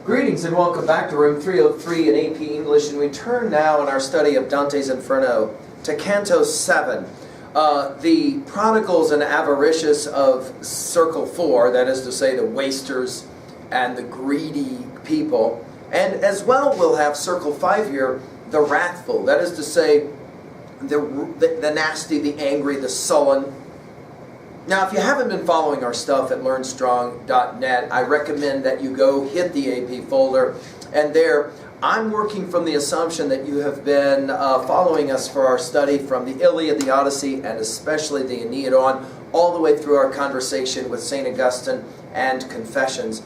Greetings and welcome back to room 303 in AP English, and we turn now in our study of Dante's Inferno to Canto 7. The prodigals and avaricious of Circle 4, that is to say the wasters and the greedy people, and as well we'll have Circle 5 here, the wrathful, that is to say the nasty, the angry, the sullen. Now, if you haven't been following our stuff at learnstrong.net, I recommend that you go hit the AP folder, and there I'm working from the assumption that you have been following us for our study from the Iliad, the Odyssey, and especially the Aeneid on, all the way through our conversation with St. Augustine and Confessions.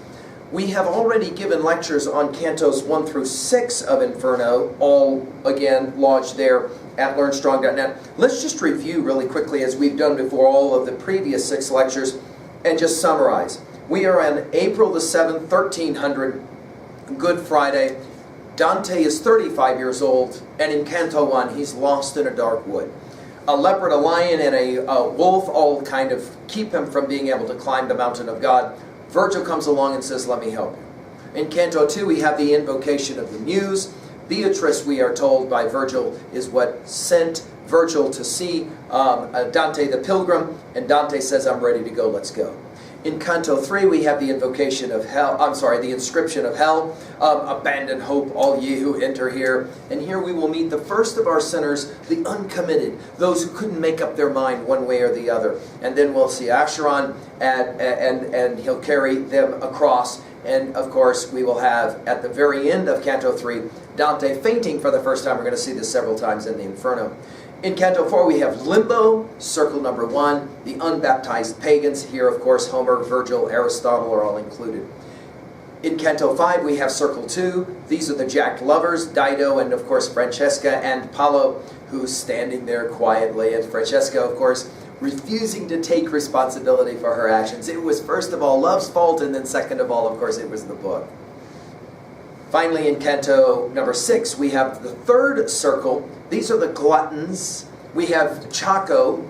We have already given lectures on Cantos 1 through 6 of Inferno, all again lodged there at learnstrong.net. Let's just review really quickly, as we've done before, all of the previous 6 lectures and just summarize. We are on April the 7th, 1300, Good Friday. Dante is 35 years old, and in Canto 1 he's lost in a dark wood. A leopard, a lion, and a wolf all kind of keep him from being able to climb the mountain of God. Virgil comes along and says, "Let me help you." In Canto 2 we have the invocation of the Muse. Beatrice, we are told by Virgil, is what sent Virgil to see Dante the pilgrim, and Dante says, "I'm ready to go, let's go." In Canto 3 we have the invocation of hell, the inscription of hell. "Abandon hope, all ye who enter here." And here we will meet the first of our sinners, the uncommitted, those who couldn't make up their mind one way or the other. And then we'll see Acheron, and he'll carry them across. And of course we will have, at the very end of Canto 3, Dante fainting for the first time. We're going to see this several times in the Inferno. In Canto 4 we have Limbo, circle number 1, the unbaptized pagans. Here, of course, Homer, Virgil, Aristotle are all included. In Canto 5 we have circle 2. These are the jacked lovers, Dido and, of course, Francesca and Paolo, who's standing there quietly. And Francesca, of course, refusing to take responsibility for her actions. It was, first of all, love's fault, and then second of all, of course, it was the book. Finally, in Canto number 6, we have the third circle. These are the gluttons. We have Chaco,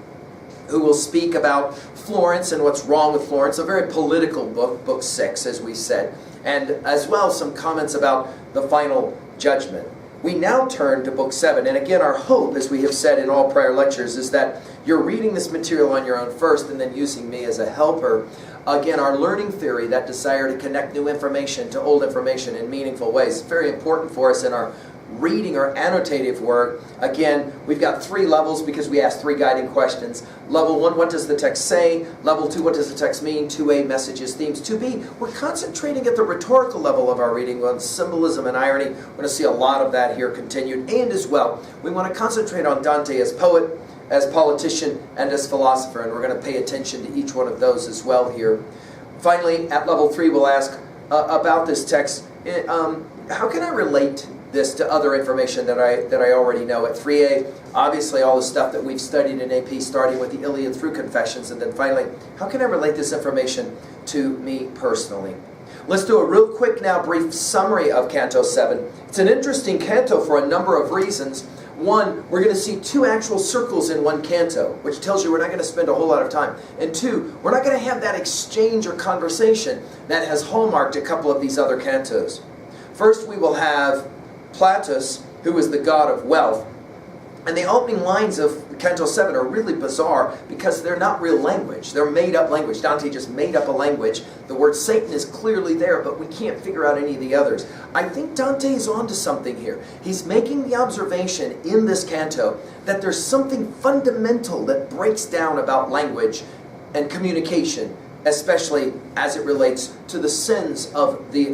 who will speak about Florence and what's wrong with Florence, a very political book, book 6, as we said, and as well some comments about the final judgment. We now turn to book 7, and again our hope, as we have said in all prior lectures, is that you're reading this material on your own first and then using me as a helper. Again, our learning theory, that desire to connect new information to old information in meaningful ways, is very important for us in our reading or annotative work. Again, we've got 3 levels because we ask 3 guiding questions. Level 1, what does the text say? Level 2, what does the text mean? 2A, messages, themes. 2B, we're concentrating at the rhetorical level of our reading on symbolism and irony. We're going to see a lot of that here continued. And as well, we want to concentrate on Dante as poet, as politician, and as philosopher, and we're going to pay attention to each one of those as well here. Finally, at level 3, we'll ask about this text, how can I relate this to other information that I already know? At 3A, obviously all the stuff that we've studied in AP, starting with the Iliad through Confessions, and then finally, how can I relate this information to me personally? Let's do a real quick now brief summary of Canto 7. It's an interesting canto for a number of reasons. One, we're going to see 2 actual circles in one canto, which tells you we're not going to spend a whole lot of time. And 2, we're not going to have that exchange or conversation that has hallmarked a couple of these other cantos. First, we will have Plutus, who is the god of wealth. And the opening lines of Canto 7 are really bizarre because they're not real language. They're made-up language. Dante just made up a language. The word Satan is clearly there, but we can't figure out any of the others. I think Dante is onto something here. He's making the observation in this canto that there's something fundamental that breaks down about language and communication, especially as it relates to the sins of the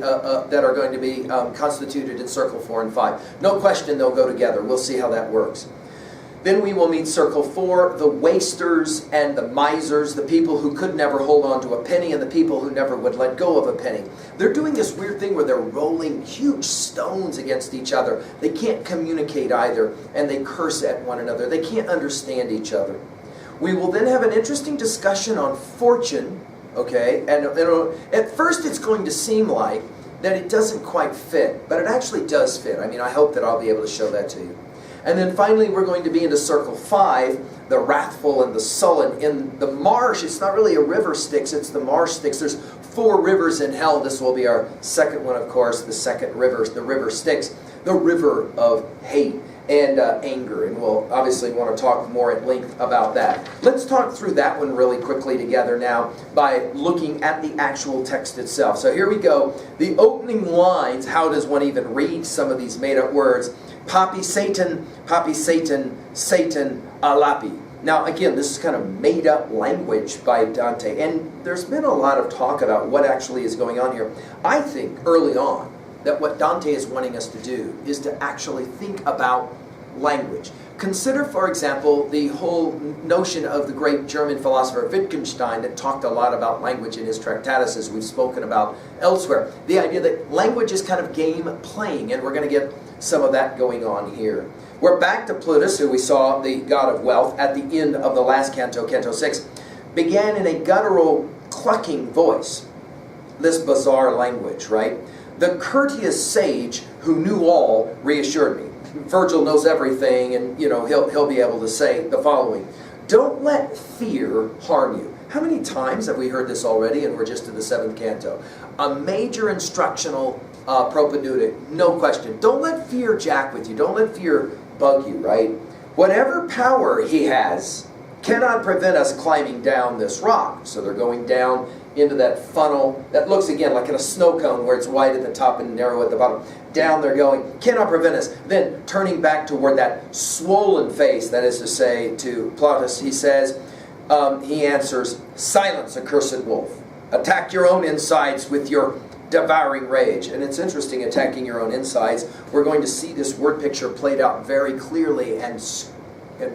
that are going to be constituted in Circle 4 and 5. No question they'll go together. We'll see how that works. Then we will meet Circle 4, the wasters and the misers, the people who could never hold on to a penny and the people who never would let go of a penny. They're doing this weird thing where they're rolling huge stones against each other. They can't communicate either, and they curse at one another. They can't understand each other. We will then have an interesting discussion on fortune, okay? And at first it's going to seem like that it doesn't quite fit, but it actually does fit. I mean, I hope that I'll be able to show that to you. And then finally we're going to be into Circle 5, the wrathful and the sullen. In the marsh, it's not really a river Styx, it's the marsh Styx. There's 4 rivers in hell. This will be our second one, of course. The second river, the river Styx, the river of hate and anger. And we'll obviously want to talk more at length about that. Let's talk through that one really quickly together now by looking at the actual text itself. So here we go. The opening lines, how does one even read some of these made-up words? Papi Satan, Satan, alapi. Now, again, this is kind of made-up language by Dante, and there's been a lot of talk about what actually is going on here. I think early on that what Dante is wanting us to do is to actually think about language. Consider, for example, the whole notion of the great German philosopher Wittgenstein that talked a lot about language in his Tractatus, as we've spoken about elsewhere. The idea that language is kind of game playing, and we're going to get some of that going on here. We're back to Plutus, who we saw, the god of wealth, at the end of the last canto, Canto 6, began in a guttural, clucking voice. This bizarre language, right? The courteous sage who knew all reassured me. Virgil knows everything, and he'll be able to say the following: don't let fear harm you. How many times have we heard this already, and we're just in the 7th canto? A major instructional propedeutic, no question. Don't let fear jack with you. Don't let fear bug you, right? Whatever power he has cannot prevent us climbing down this rock. So they're going down into that funnel that looks again like in a snow cone where it's wide at the top and narrow at the bottom. Down they're going, cannot prevent us. Then turning back toward that swollen face, that is to say to Plutus, he says, he answers, silence, accursed wolf. Attack your own insides with your devouring rage. And it's interesting, attacking your own insides. We're going to see this word picture played out very clearly and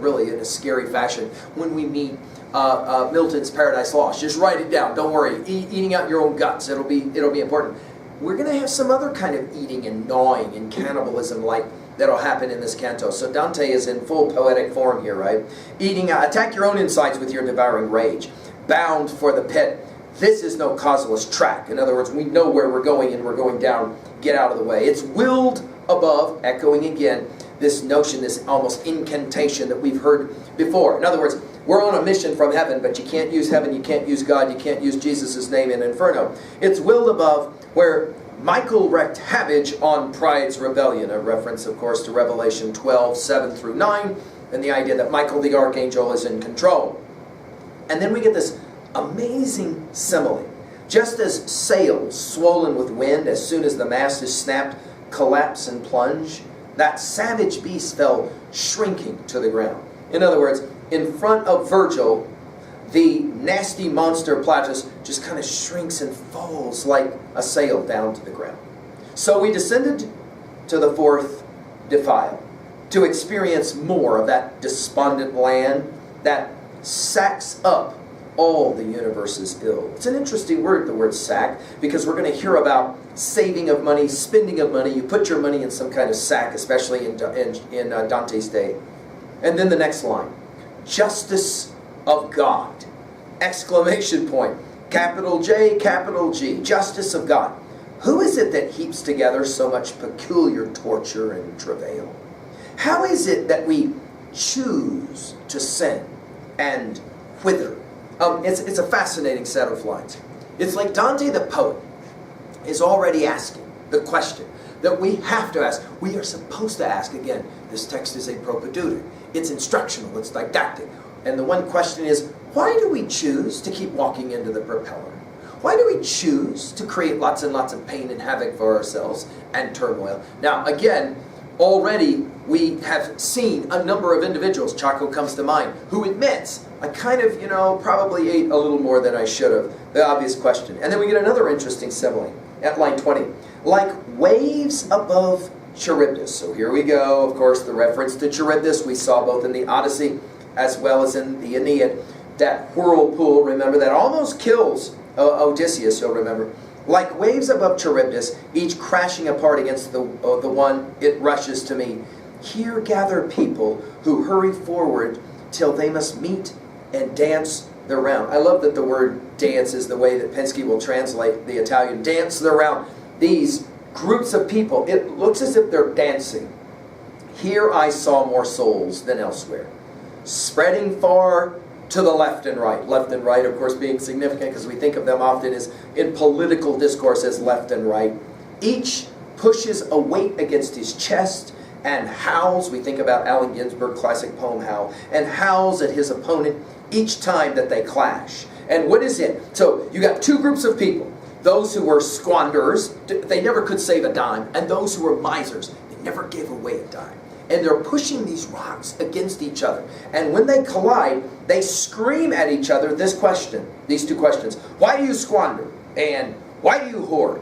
really in a scary fashion when we meet Milton's Paradise Lost. Just write it down. Don't worry. Eating out your own guts. It'll be important. We're going to have some other kind of eating and gnawing and cannibalism like that'll happen in this canto. So Dante is in full poetic form here, right? Attack your own insides with your devouring rage. Bound for the pit. This is no causeless track. In other words, we know where we're going and we're going down. Get out of the way. It's willed above, echoing again this notion, this almost incantation that we've heard before. In other words, we're on a mission from heaven, but you can't use heaven, you can't use God, you can't use Jesus' name in Inferno. It's willed above, where Michael wreaked havoc on pride's rebellion. A reference, of course, to Revelation 12, 7 through 9, and the idea that Michael the archangel is in control. And then we get this amazing simile. Just as sails swollen with wind, as soon as the mast is snapped, collapse and plunge, that savage beast fell shrinking to the ground. In other words, in front of Virgil, the nasty monster Plutus just kind of shrinks and falls like a sail down to the ground. So we descended to the 4th defile to experience more of that despondent land that sacks up all the universe's ill. It's an interesting word, the word sack, because we're going to hear about saving of money, spending of money. You put your money in some kind of sack, especially in Dante's day. And then the next line, justice of God, exclamation point, capital J, capital G, justice of God. Who is it that heaps together so much peculiar torture and travail? How is it that we choose to sin and whither? It's a fascinating set of lines. It's like Dante the poet is already asking the question that we have to ask. We are supposed to ask. Again, this text is a propedeutic. It's instructional. It's didactic. And the one question is, why do we choose to keep walking into the propeller? Why do we choose to create lots and lots of pain and havoc for ourselves and turmoil? Now, again, already we have seen a number of individuals, Chaco comes to mind, who admits, I kind of, probably ate a little more than I should have. The obvious question. And then we get another interesting simile at line 20. Like waves above Charybdis. So here we go, of course, the reference to Charybdis we saw both in the Odyssey as well as in the Aeneid. That whirlpool, remember, that almost kills Odysseus, you'll remember. Like waves above Charybdis, each crashing apart against the one it rushes to meet. Here gather people who hurry forward till they must meet and dance their round. I love that the word dance is the way that Penske will translate the Italian. Dance their round. These groups of people, it looks as if they're dancing. Here I saw more souls than elsewhere, spreading far to the left and right. Left and right, of course, being significant because we think of them often as in political discourse as left and right. Each pushes a weight against his chest and howls. We think about Allen Ginsberg's classic poem, Howl, and howls at his opponent each time that they clash. And what is it? So you got two groups of people. Those who were squanderers, they never could save a dime, and those who were misers, they never gave away a dime. And they're pushing these rocks against each other. And when they collide, they scream at each other this question, these two questions. Why do you squander? And why do you hoard?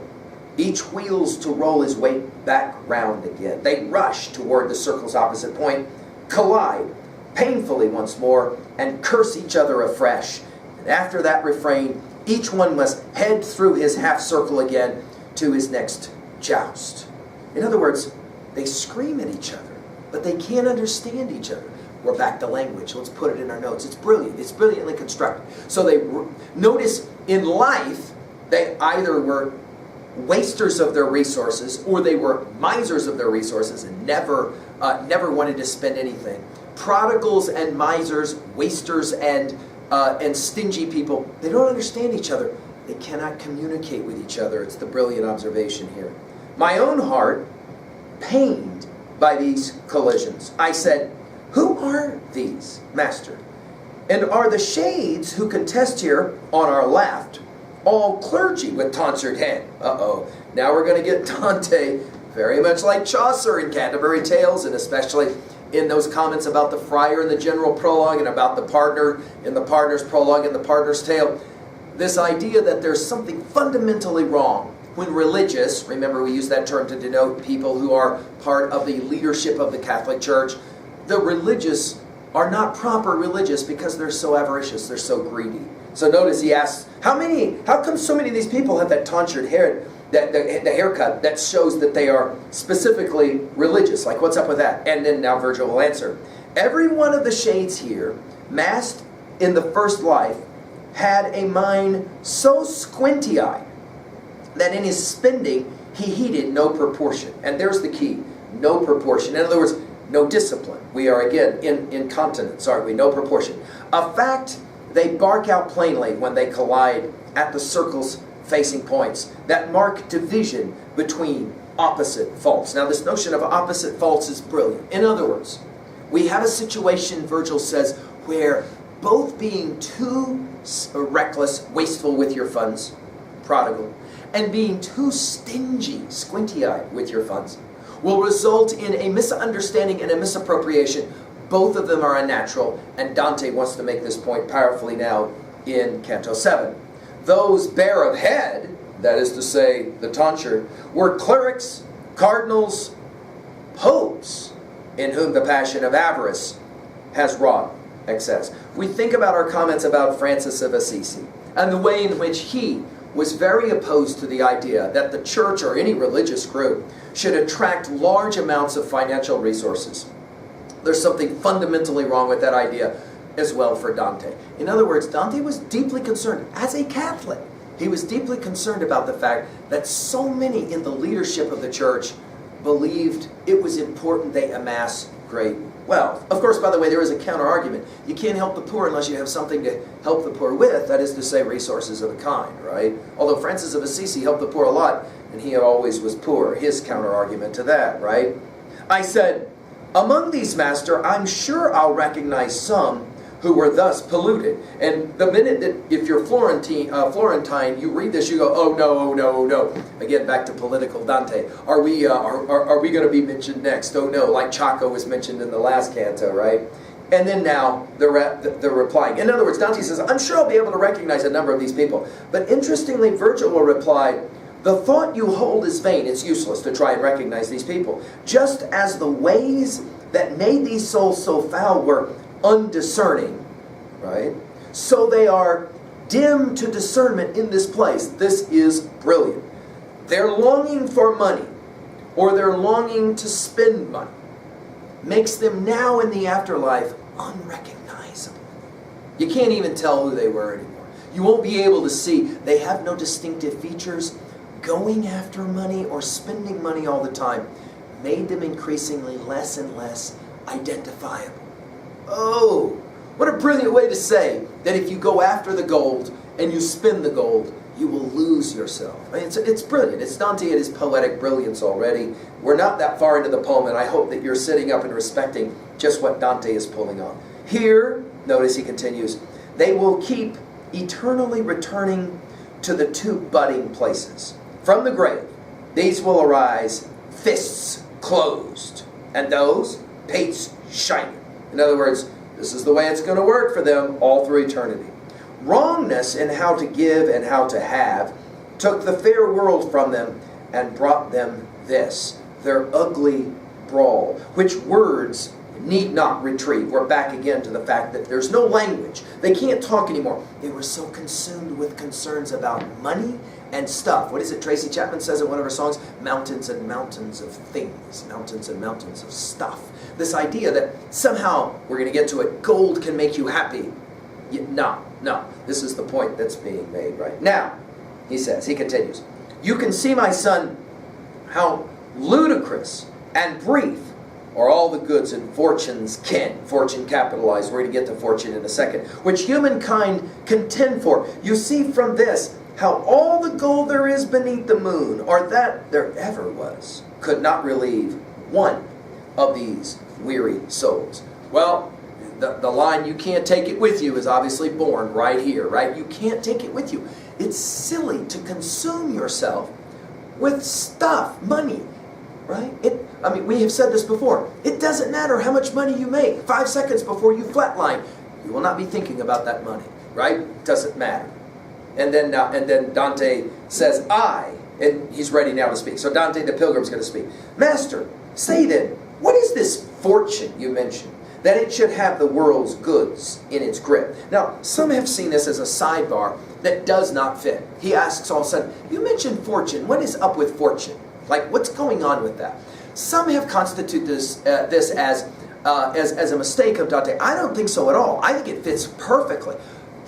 Each wheels to roll his weight back round again. They rush toward the circle's opposite point, collide painfully once more, and curse each other afresh. And after that refrain, each one must head through his half circle again to his next joust. In other words, they scream at each other, but they can't understand each other. We're back to language. Let's put it in our notes. It's brilliant. It's brilliantly constructed. So notice in life, they either were wasters of their resources or they were misers of their resources and never wanted to spend anything. Prodigals and misers, wasters and stingy people, they don't understand each other. They cannot communicate with each other. It's the brilliant observation here. My own heart, pained by these collisions, I said, who are these, Master? And are the shades who contest here on our left all clergy with tonsured head? Uh-oh. Now we're going to get Dante very much like Chaucer in Canterbury Tales, and especially in those comments about the friar in the general prologue and about the partner in the partner's prologue and the partner's tale. This idea that there's something fundamentally wrong when religious, remember we use that term to denote people who are part of the leadership of the Catholic Church, the religious are not proper religious because they're so avaricious, they're so greedy. So notice he asks, how come so many of these people have that tonsured hair, the haircut that shows that they are specifically religious? Like, what's up with that? And then now Virgil will answer. Every one of the shades here, masked in the first life, had a mind so squinty-eyed that in his spending he heeded no proportion. And there's the key, no proportion. In other words, no discipline. We are again in incontinence, aren't we? No proportion. A fact they bark out plainly when they collide at the circle's facing points that mark division between opposite faults. Now this notion of opposite faults is brilliant. In other words, we have a situation, Virgil says, where both being too reckless, wasteful with your funds, prodigal, and being too stingy, squinty-eyed with your funds, will result in a misunderstanding and a misappropriation. Both of them are unnatural, and Dante wants to make this point powerfully now in Canto 7. Those bare of head, that is to say, the tonsure, were clerics, cardinals, popes, in whom the passion of avarice has wrought excess. We think about our comments about Francis of Assisi, and the way in which he was very opposed to the idea that the church or any religious group should attract large amounts of financial resources. There's something fundamentally wrong with that idea as well for Dante. In other words, Dante was deeply concerned, as a Catholic, he was deeply concerned about the fact that so many in the leadership of the church believed it was important they amass great wealth. Of course, by the way, there is a counter-argument. You can't help the poor unless you have something to help the poor with, that is to say, resources of a kind, right? Although Francis of Assisi helped the poor a lot, and he always was poor. His counter-argument to that, right? I said, among these, Master, I'm sure I'll recognize some who were thus polluted. And the minute that, if you're Florentine, you read this, you go, oh no, oh no, oh no. Again, back to political Dante. Are we going to be mentioned next? Oh no, like Chaco was mentioned in the last canto, right? And then now they're replying. In other words, Dante says, I'm sure I'll be able to recognize a number of these people. But interestingly, Virgil will reply, the thought you hold is vain. It's useless to try and recognize these people. Just as the ways that made these souls so foul were undiscerning, right? So they are dim to discernment in this place. This is brilliant. Their longing for money, or their longing to spend money, makes them now in the afterlife unrecognizable. You can't even tell who they were anymore. You won't be able to see. They have no distinctive features. Going after money or spending money all the time made them increasingly less and less identifiable. Oh, What a brilliant way to say that if you go after the gold and you spin the gold, you will lose yourself. I mean, it's brilliant. It's Dante at his poetic brilliance already. We're not that far into the poem, and I hope that you're sitting up and respecting just what Dante is pulling on. Here, notice he continues, they will keep eternally returning to the two budding places. From the grave, these will arise, fists closed, and those, pates shining. In other words, this is the way it's going to work for them all through eternity. Wrongness in how to give and how to have took the fair world from them and brought them this, their ugly brawl, which words need not retrieve. We're back again to the fact that there's no language. They can't talk anymore. They were so consumed with concerns about money and stuff. What is it Tracy Chapman says in one of her songs? Mountains and mountains of things. Mountains and mountains of stuff. This idea that somehow, we're going to get to it, gold can make you happy. No. This is the point that's being made right now. He says, he continues, you can see, my son, how ludicrous and brief are all the goods and fortune's kin. Fortune capitalized. We're going to get to fortune in a second. Which humankind contend for. You see from this how all the gold there is beneath the moon, or that there ever was, could not relieve one of these weary souls. Well, the line, you can't take it with you, is obviously born right here, right? You can't take it with you. It's silly to consume yourself with stuff, money, right? We have said this before. It doesn't matter how much money you make. 5 seconds before you flatline, you will not be thinking about that money, right? It doesn't matter. And then Dante says, and he's ready now to speak. So Dante the pilgrim's going to speak. Master, say then, what is this fortune you mentioned, that it should have the world's goods in its grip? Now, some have seen this as a sidebar that does not fit. He asks all of a sudden, you mentioned fortune. What is up with fortune? Like, what's going on with that? Some have constituted this as a mistake of Dante. I don't think so at all. I think it fits perfectly.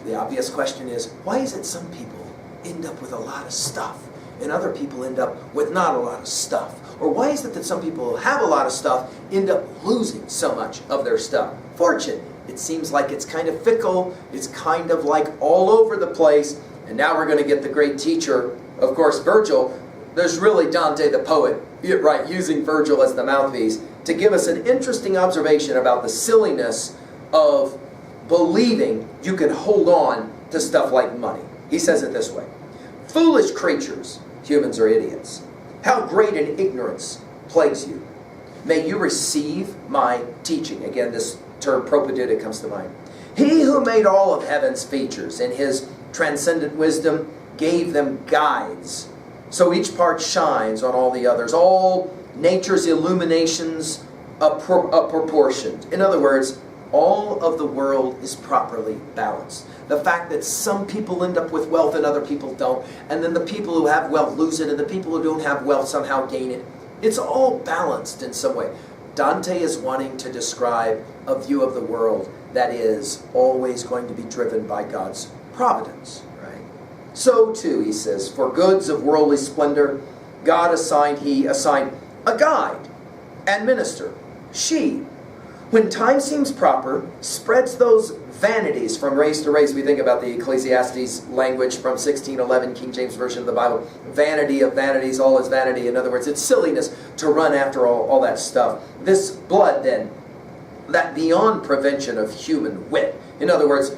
The obvious question is, why is it some people end up with a lot of stuff and other people end up with not a lot of stuff? Or why is it that some people who have a lot of stuff end up losing so much of their stuff? Fortune. It seems like it's kind of fickle. It's kind of like all over the place. And now we're going to get the great teacher, of course, Virgil. There's really Dante the poet, right, using Virgil as the mouthpiece to give us an interesting observation about the silliness of believing you can hold on to stuff like money. He says it this way. Foolish creatures, humans are idiots. How great an ignorance plagues you. May you receive my teaching. Again, this term propedeutic comes to mind. He who made all of heaven's features in his transcendent wisdom gave them guides. So each part shines on all the others. All nature's illuminations proportioned. In other words, all of the world is properly balanced. The fact that some people end up with wealth and other people don't, and then the people who have wealth lose it, and the people who don't have wealth somehow gain it. It's all balanced in some way. Dante is wanting to describe a view of the world that is always going to be driven by God's providence. Right? So too, he says, for goods of worldly splendor, God assigned a guide and minister. She, when time seems proper, spreads those vanities from race to race. We think about the Ecclesiastes language from 1611, King James Version of the Bible. Vanity of vanities, all is vanity. In other words, it's silliness to run after all that stuff. This blood, then, that beyond prevention of human wit. In other words,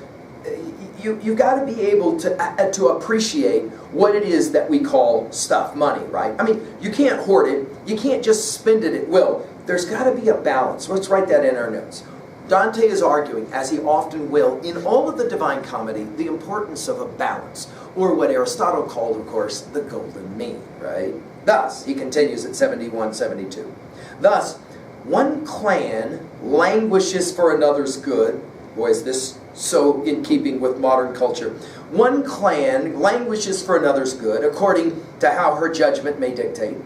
you've got to be able to appreciate what it is that we call stuff, money, right? I mean, you can't hoard it. You can't just spend it at will. There's got to be a balance. Let's write that in our notes. Dante is arguing, as he often will, in all of the Divine Comedy, the importance of a balance, or what Aristotle called, of course, the golden mean, right? Thus, he continues at 71-72. Thus, one clan languishes for another's good. Boy, is this so in keeping with modern culture. One clan languishes for another's good, according to how her judgment may dictate,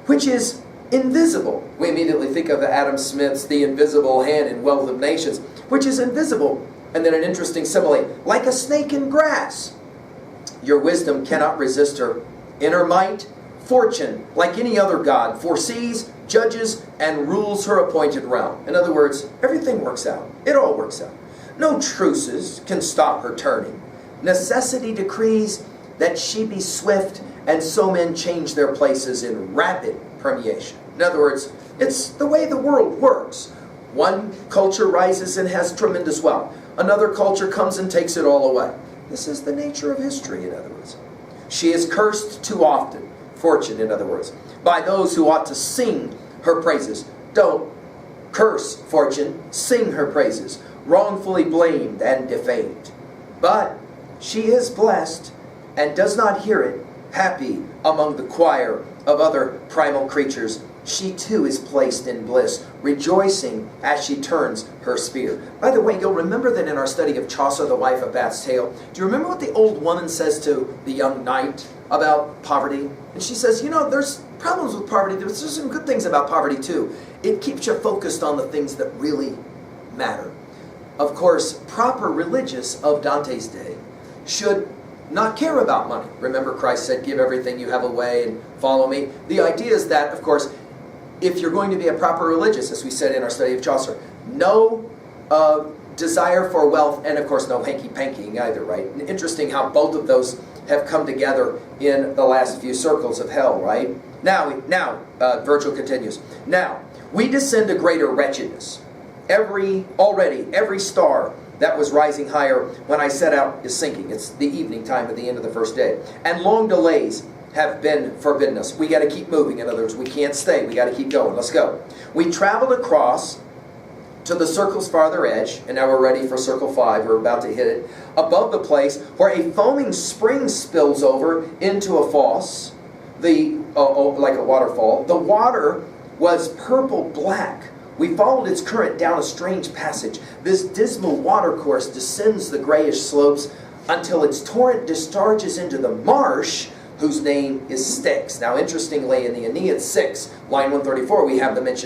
which is invisible. We immediately think of Adam Smith's The Invisible Hand in Wealth of Nations, which is invisible. And then an interesting simile, like a snake in grass. Your wisdom cannot resist her. In her might, fortune, like any other god, foresees, judges, and rules her appointed realm. In other words, everything works out. It all works out. No truces can stop her turning. Necessity decrees that she be swift, and so men change their places in rapid permeation. In other words, it's the way the world works. One culture rises and has tremendous wealth. Another culture comes and takes it all away. This is the nature of history, in other words. She is cursed too often, fortune, in other words, by those who ought to sing her praises. Don't curse fortune, sing her praises, wrongfully blamed and defamed. But she is blessed and does not hear it, happy among the choir of other primal creatures. She too is placed in bliss, rejoicing as she turns her spear. By the way, you'll remember that in our study of Chaucer, the wife of Bath's Tale, do you remember what the old woman says to the young knight about poverty? And she says, you know, there's problems with poverty, but there's some good things about poverty too. It keeps you focused on the things that really matter. Of course, proper religious of Dante's day should not care about money. Remember, Christ said, give everything you have away and follow me. The idea is that, of course, if you're going to be a proper religious, as we said in our study of Chaucer, no desire for wealth, and of course no hanky-pankying either, right? Interesting how both of those have come together in the last few circles of hell, right? Now, Virgil continues, now, we descend to greater wretchedness. Every star that was rising higher when I set out is sinking. It's the evening time at the end of the first day. And long delays have been forbidden us. We got to keep moving. In other words, we can't stay. We got to keep going. Let's go. We traveled across to the circle's farther edge, and now we're ready for circle 5. We're about to hit it. Above the place where a foaming spring spills over into a fosse, like a waterfall. The water was purple-black. We followed its current down a strange passage. This dismal watercourse descends the grayish slopes until its torrent discharges into the marsh, whose name is Styx. Now, interestingly, in the Aeneid 6, line 134, we have the mention